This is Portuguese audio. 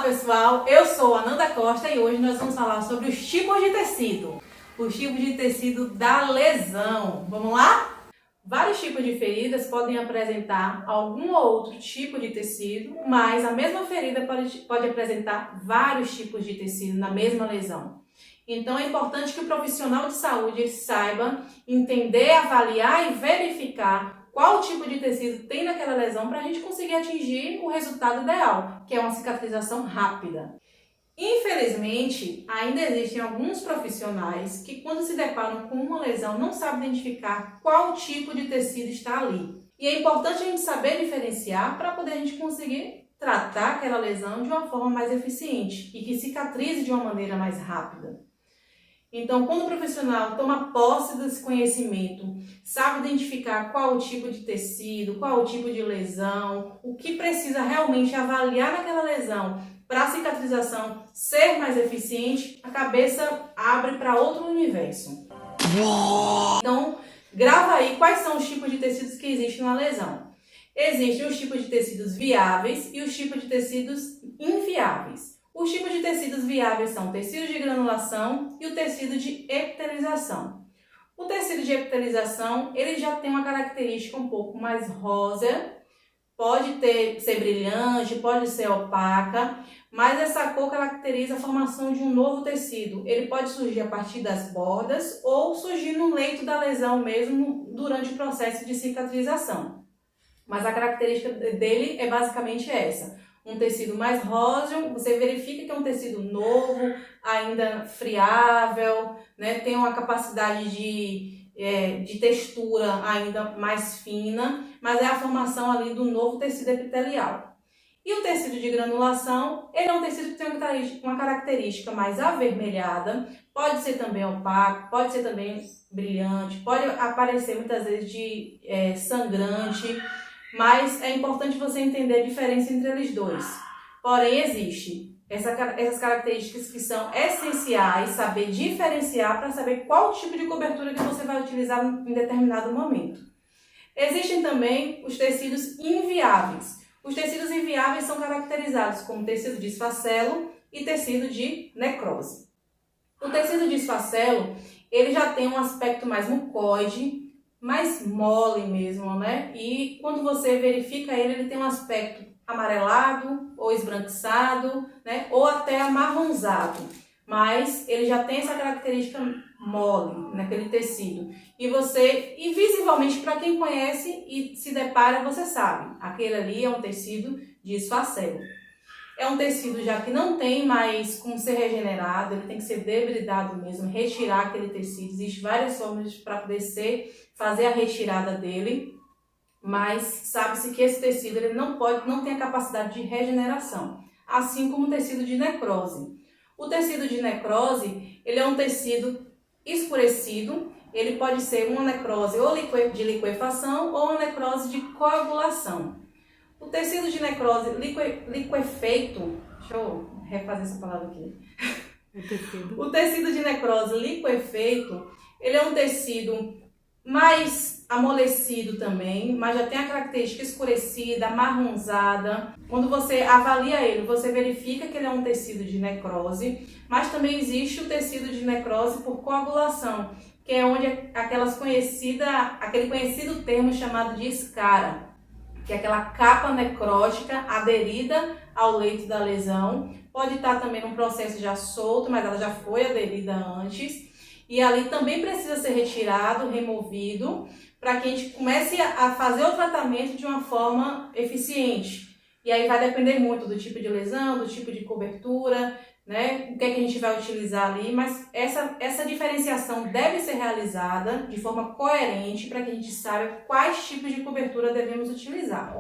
Olá pessoal, eu sou a Ananda Costa e hoje nós vamos falar sobre os tipos de tecido. Os tipos de tecido da lesão. Vamos lá? Vários tipos de feridas podem apresentar algum ou outro tipo de tecido, mas a mesma ferida pode apresentar vários tipos de tecido na mesma lesão. Então é importante que o profissional de saúde saiba entender, avaliar e verificar qual tipo de tecido tem naquela lesão para a gente conseguir atingir o resultado ideal, que é uma cicatrização rápida. Infelizmente, ainda existem alguns profissionais que, quando se deparam com uma lesão, não sabem identificar qual tipo de tecido está ali. E é importante a gente saber diferenciar para poder a gente conseguir tratar aquela lesão de uma forma mais eficiente e que cicatrize de uma maneira mais rápida. Então, quando o profissional toma posse desse conhecimento, sabe identificar qual o tipo de tecido, qual o tipo de lesão, o que precisa realmente avaliar naquela lesão para a cicatrização ser mais eficiente, a cabeça abre para outro universo. Então, grava aí quais são os tipos de tecidos que existem na lesão. Existem os tipos de tecidos viáveis e os tipos de tecidos inviáveis. Os tipos de tecidos viáveis são o tecido de granulação e o tecido de epitelização. O tecido de epitelização, ele já tem uma característica um pouco mais rosa, pode ser brilhante, pode ser opaca, mas essa cor caracteriza a formação de um novo tecido. Ele pode surgir a partir das bordas ou surgir no leito da lesão mesmo durante o processo de cicatrização. Mas a característica dele é basicamente essa. Um tecido mais róseo, você verifica que é um tecido novo, ainda friável, né? Tem uma capacidade de textura ainda mais fina, mas é a formação ali do novo tecido epitelial. E o tecido de granulação, ele é um tecido que tem uma característica mais avermelhada, pode ser também opaco, pode ser também brilhante, pode aparecer muitas vezes de sangrante, mas é importante você entender a diferença entre eles dois. Porém, existe essas características que são essenciais, saber diferenciar para saber qual tipo de cobertura que você vai utilizar em determinado momento. Existem também os tecidos inviáveis. Os tecidos inviáveis são caracterizados como tecido de esfacelo e tecido de necrose. O tecido de esfacelo, ele já tem um aspecto mais mucoide, mais mole mesmo, né? E quando você verifica ele tem um aspecto amarelado ou esbranquiçado, né? Ou até amarronzado. Mas ele já tem essa característica mole naquele tecido. E visivelmente, para quem conhece e se depara, você sabe, aquele ali é um tecido de esfacelo. É um tecido já que não tem mais como ser regenerado, ele tem que ser debridado mesmo, retirar aquele tecido. Existem várias formas para poder fazer a retirada dele, mas sabe-se que esse tecido ele não tem a capacidade de regeneração, assim como o tecido de necrose. O tecido de necrose, ele é um tecido escurecido, ele pode ser uma necrose ou de liquefação ou uma necrose de coagulação. O tecido de necrose liquefeito, deixa eu refazer essa palavra aqui. O tecido de necrose liquefeito, ele é um tecido mais amolecido também, mas já tem a característica escurecida, amarronzada. Quando você avalia ele, você verifica que ele é um tecido de necrose, mas também existe o tecido de necrose por coagulação, que é onde aquele conhecido termo chamado de escara, que é aquela capa necrótica aderida ao leito da lesão. Pode estar também num processo já solto, mas ela já foi aderida antes. E ali também precisa ser retirado, removido, para que a gente comece a fazer o tratamento de uma forma eficiente. E aí vai depender muito do tipo de lesão, do tipo de cobertura, né? O que é que a gente vai utilizar ali, mas essa diferenciação deve ser realizada de forma coerente para que a gente saiba quais tipos de cobertura devemos utilizar.